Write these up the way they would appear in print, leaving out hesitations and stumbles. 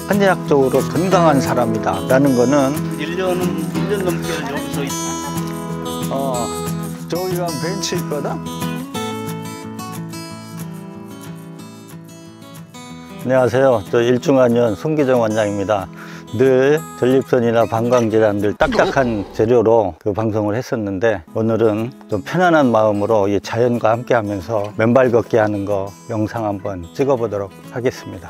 한의학적으로 건강한 사람이다 라는 거는 1년 넘게 여기서 저기가 벤치 있거든? 안녕하세요. 저 일중한의원 손기정 원장입니다. 늘 전립선이나 방광질환들 딱딱한 재료로 그 방송을 했었는데, 오늘은 좀 편안한 마음으로 이 자연과 함께 하면서 맨발 걷기 하는 거 영상 한번 찍어보도록 하겠습니다.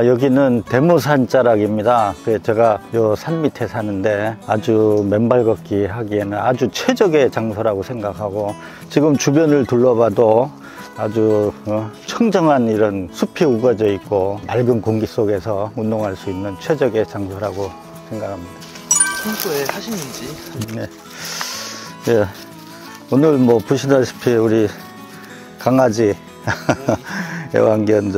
여기는 대모산 자락입니다. 제가 요 산 밑에 사는데 아주 맨발 걷기 하기에는 아주 최적의 장소라고 생각하고, 지금 주변을 둘러봐도 아주 청정한 이런 숲이 우거져 있고 맑은 공기 속에서 운동할 수 있는 최적의 장소라고 생각합니다. 평소에 하시는지? 네. 예. 오늘 뭐 보시다시피 우리 강아지 애완견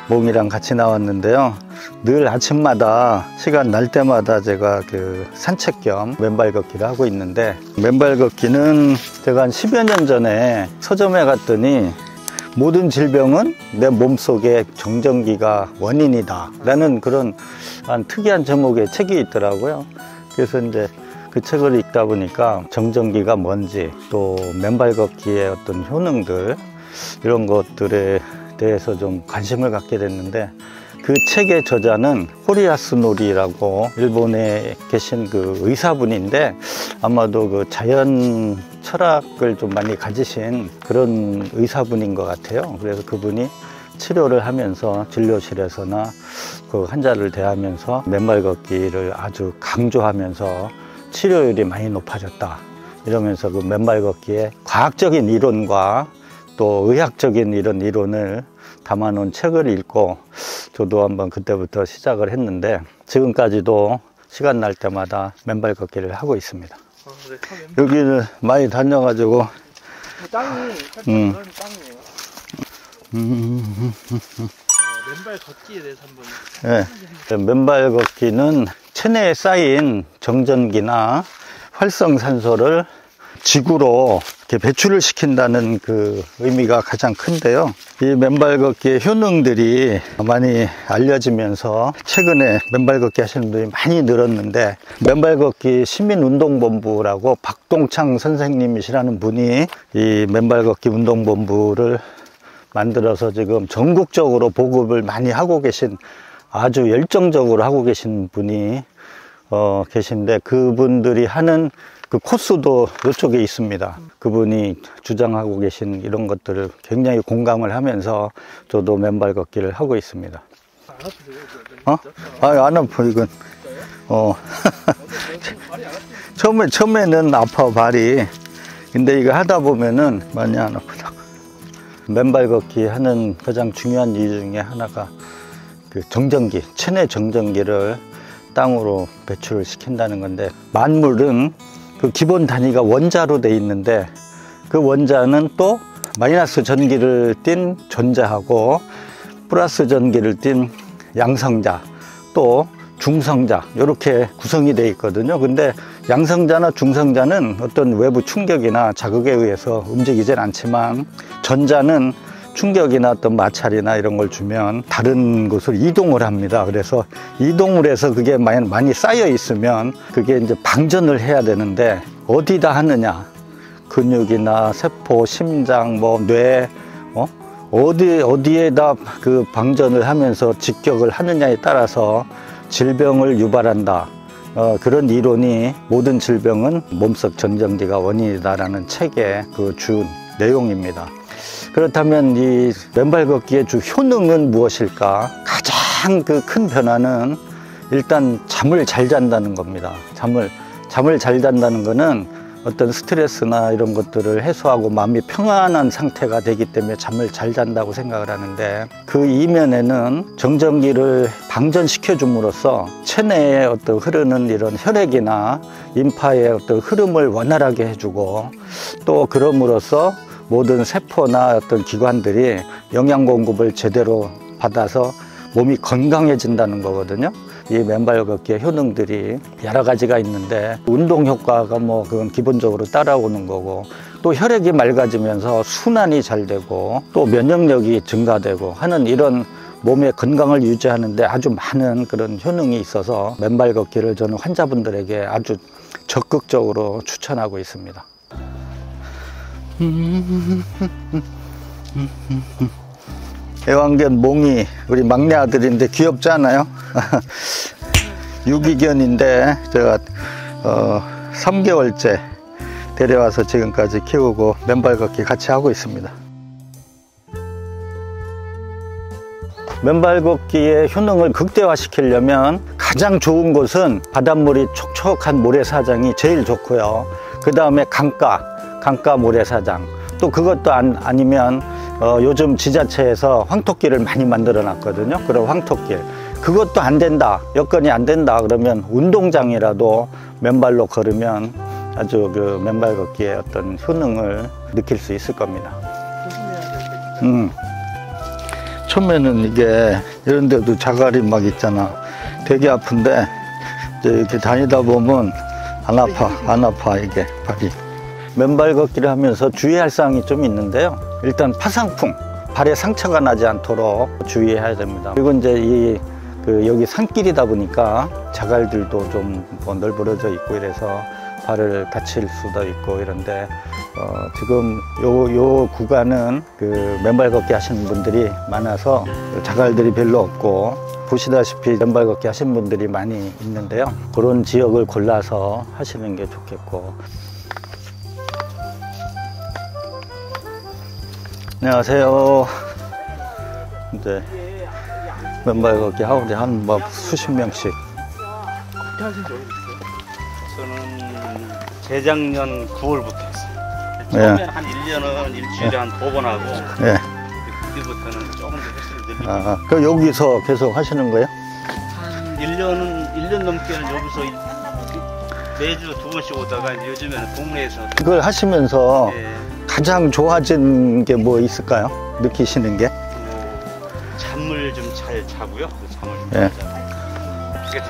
몽이랑 같이 나왔는데요. 늘 아침마다 시간 날 때마다 제가 그 산책 겸 맨발 걷기를 하고 있는데, 맨발 걷기는 제가 한 10여 년 전에 서점에 갔더니 모든 질병은 내 몸속에 정전기가 원인이다 라는 그런 특이한 제목의 책이 있더라고요. 그래서 이제 그 책을 읽다 보니까 정전기가 뭔지, 또 맨발 걷기의 어떤 효능들, 이런 것들에 대해서 좀 관심을 갖게 됐는데, 그 책의 저자는 호리야스노리라고 일본에 계신 그 의사분인데, 아마도 그 자연 철학을 좀 많이 가지신 그런 의사분인 것 같아요. 그래서 그분이 치료를 하면서 진료실에서나 그 환자를 대하면서 맨발 걷기를 아주 강조하면서 치료율이 많이 높아졌다 이러면서 그 맨발 걷기의 과학적인 이론과 또 의학적인 이런 이론을 담아놓은 책을 읽고, 저도 한번 그때부터 시작을 했는데 지금까지도 시간 날 때마다 맨발 걷기를 하고 있습니다. 네, 여기는 많이 다녀가지고 땅이 살짝 그런 땅이에요. 맨발 걷기에 대해서 한번. 네. 맨발 걷기는 체내에 쌓인 정전기나 활성산소를 지구로 이렇게 배출을 시킨다는 그 의미가 가장 큰데요. 이 맨발 걷기의 효능들이 많이 알려지면서 최근에 맨발 걷기 하시는 분들이 많이 늘었는데, 맨발 걷기 시민운동본부라고 박동창 선생님이시라는 분이 이 맨발 걷기 운동본부를 만들어서 지금 전국적으로 보급을 많이 하고 계신, 아주 열정적으로 하고 계신 분이 계신데, 그분들이 하는 그 코스도 이쪽에 있습니다. 그분이 주장하고 계신 이런 것들을 굉장히 공감을 하면서 저도 맨발 걷기를 하고 있습니다. 안 아프세요? 안 아파, 이건. 처음에는 아파, 발이. 근데 이거 하다 보면은 많이 안 아프다. 맨발 걷기 하는 가장 중요한 이유 중에 하나가 그 정전기, 체내 정전기를 땅으로 배출을 시킨다는 건데, 만물은 그 기본 단위가 원자로 돼 있는데, 그 원자는 또 마이너스 전기를 띤 전자하고 플러스 전기를 띤 양성자, 또 중성자, 이렇게 구성이 돼 있거든요. 근데 양성자나 중성자는 어떤 외부 충격이나 자극에 의해서 움직이진 않지만, 전자는 충격이나 어떤 마찰이나 이런 걸 주면 다른 곳으로 이동을 합니다. 그래서 이동을 해서 그게 많이 쌓여 있으면 그게 이제 방전을 해야 되는데, 어디다 하느냐, 근육이나 세포, 심장, 뭐 뇌, 어디에다 그 방전을 하면서 직격을 하느냐에 따라서 질병을 유발한다. 그런 이론이 모든 질병은 몸속 정전기가 원인이다라는 책의 그 주 내용입니다. 그렇다면 이 맨발 걷기의 주 효능은 무엇일까? 가장 그 큰 변화는 일단 잠을 잘 잔다는 겁니다. 잠을 잘 잔다는 거는 어떤 스트레스나 이런 것들을 해소하고 마음이 평안한 상태가 되기 때문에 잠을 잘 잔다고 생각을 하는데, 그 이면에는 정전기를 방전시켜 줌으로써 체내에 어떤 흐르는 이런 혈액이나 인파의 어떤 흐름을 원활하게 해주고, 또 그럼으로써 모든 세포나 어떤 기관들이 영양 공급을 제대로 받아서 몸이 건강해진다는 거거든요. 이 맨발 걷기의 효능들이 여러 가지가 있는데, 운동 효과가 뭐 그건 기본적으로 따라오는 거고, 또 혈액이 맑아지면서 순환이 잘 되고 또 면역력이 증가되고 하는 이런 몸의 건강을 유지하는데 아주 많은 그런 효능이 있어서 맨발 걷기를 저는 환자분들에게 아주 적극적으로 추천하고 있습니다. 애완견 몽이 우리 막내 아들인데 귀엽지 않아요? 유기견인데 제가 3개월째 데려와서 지금까지 키우고 맨발 걷기 같이 하고 있습니다. 맨발 걷기의 효능을 극대화시키려면 가장 좋은 곳은 바닷물이 촉촉한 모래사장이 제일 좋고요. 그 다음에 강가 모래사장, 또 그것도 아니면 요즘 지자체에서 황토길을 많이 만들어 놨거든요. 그런 황토길, 그것도 안 된다, 여건이 안 된다 그러면 운동장이라도 맨발로 걸으면 아주 그 맨발 걷기의 어떤 효능을 느낄 수 있을 겁니다. 처음에는 이게 이런 데도 자갈이 막 있잖아. 되게 아픈데 이제 이렇게 다니다 보면 안 아파 이게 발이. 맨발 걷기를 하면서 주의할 사항이 좀 있는데요. 일단 파상풍, 발에 상처가 나지 않도록 주의해야 됩니다. 그리고 이제 여기 산길이다 보니까 자갈들도 좀 널브러져 있고 이래서 발을 다칠 수도 있고 이런데 지금 요 구간은 그 맨발 걷기 하시는 분들이 많아서 자갈들이 별로 없고 보시다시피 맨발 걷기 하시는 분들이 많이 있는데요. 그런 지역을 골라서 하시는 게 좋겠고. 안녕하세요. 이제 맨발 걷기 하는데 한 수십 명씩. 어떻게 하신 지 오래됐어요? 저는 재작년 9월부터 했어요. 처음에 한 1년은 일주일에 한 2번 하고 그때부터는 조금 더 횟수를 늘리고. 그럼 여기서 계속 하시는 거예요? 한 1년 넘게는 여기서 매주 2번씩 오다가 이제 요즘에는 동네에서. 이걸 하시면서 가장 좋아진 게 뭐 있을까요? 느끼시는 게? 잠을 좀 잘 자고요. 잠을 좀 잘 자고.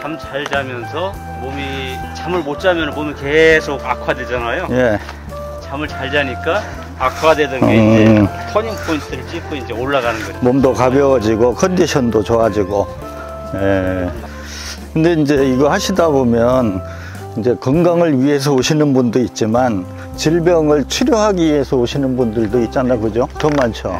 잠 잘 자면서 잠을 못 자면 몸이 계속 악화되잖아요. 잠을 잘 자니까 악화되던 게 이제 터닝 포인트를 찍고 이제 올라가는 거죠. 몸도 가벼워지고 컨디션도 좋아지고. 근데 이제 이거 하시다 보면 이제 건강을 위해서 오시는 분도 있지만 질병을 치료하기 위해서 오시는 분들도 있잖아, 그죠? 더 많죠.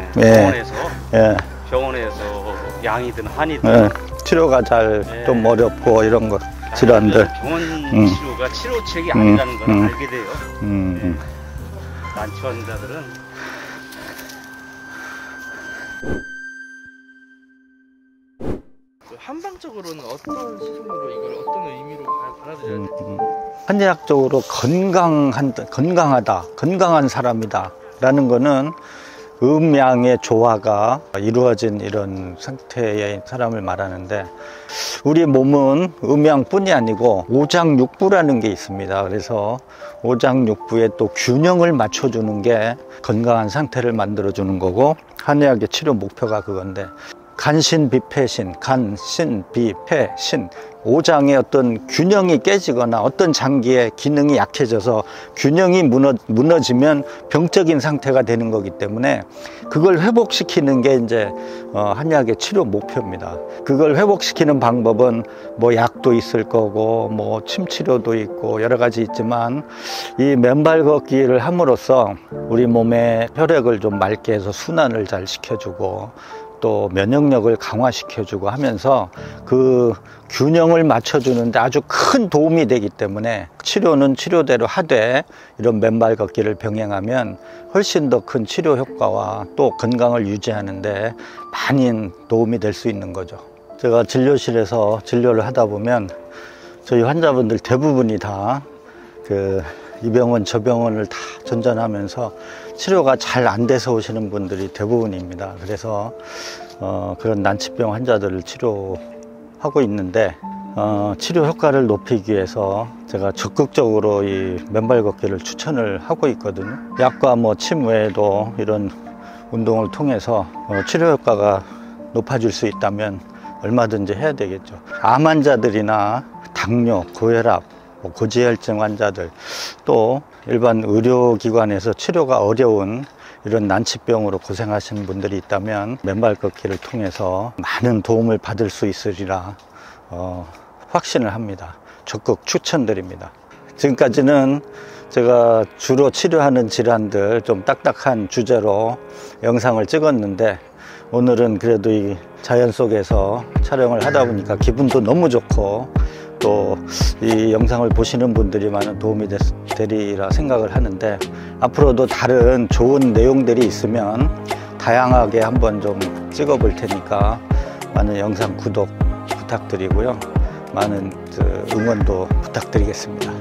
병원에서 양이든 한이든 치료가 잘 좀 어렵고 이런 거 질환들. 병원 치료가 치료책이 아니라는 걸 알게 돼요. 난치 환자들은. 한방적으로는 어떤 시선으로 이걸 어떤 의미로 받아들여야 돼요? 한의학적으로 건강하다, 건강한 사람이다 라는 거는 음양의 조화가 이루어진 이런 상태의 사람을 말하는데, 우리 몸은 음양뿐이 아니고 오장육부라는 게 있습니다. 그래서 오장육부에 또 균형을 맞춰주는 게 건강한 상태를 만들어주는 거고, 한의학의 치료 목표가 그건데, 간신비폐신, 간신비폐신, 오장의 어떤 균형이 깨지거나 어떤 장기의 기능이 약해져서 균형이 무너지면 병적인 상태가 되는 거기 때문에 그걸 회복시키는 게 이제 한의학의 치료 목표입니다. 그걸 회복시키는 방법은 뭐 약도 있을 거고 뭐 침치료도 있고 여러 가지 있지만, 이 맨발 걷기를 함으로써 우리 몸의 혈액을 좀 맑게 해서 순환을 잘 시켜주고 또 면역력을 강화시켜주고 하면서 그 균형을 맞춰주는데 아주 큰 도움이 되기 때문에, 치료는 치료대로 하되 이런 맨발 걷기를 병행하면 훨씬 더 큰 치료 효과와 또 건강을 유지하는데 많은 도움이 될 수 있는 거죠. 제가 진료실에서 진료를 하다 보면 저희 환자분들 대부분이 다 이 병원 저 병원을 다 전전하면서 치료가 잘 안 돼서 오시는 분들이 대부분입니다. 그래서 그런 난치병 환자들을 치료하고 있는데, 치료 효과를 높이기 위해서 제가 적극적으로 이 맨발 걷기를 추천을 하고 있거든요. 약과 뭐 침 외에도 이런 운동을 통해서 치료 효과가 높아질 수 있다면 얼마든지 해야 되겠죠. 암 환자들이나 당뇨, 고혈압, 고지혈증 환자들, 또 일반 의료기관에서 치료가 어려운 이런 난치병으로 고생하시는 분들이 있다면 맨발 걷기를 통해서 많은 도움을 받을 수 있으리라 확신을 합니다. 적극 추천드립니다. 지금까지는 제가 주로 치료하는 질환들 좀 딱딱한 주제로 영상을 찍었는데, 오늘은 그래도 이 자연 속에서 촬영을 하다 보니까 기분도 너무 좋고, 또 이 영상을 보시는 분들이 많은 도움이 되리라 생각을 하는데, 앞으로도 다른 좋은 내용들이 있으면 다양하게 한번 좀 찍어 볼 테니까 많은 영상 구독 부탁드리고요, 많은 응원도 부탁드리겠습니다.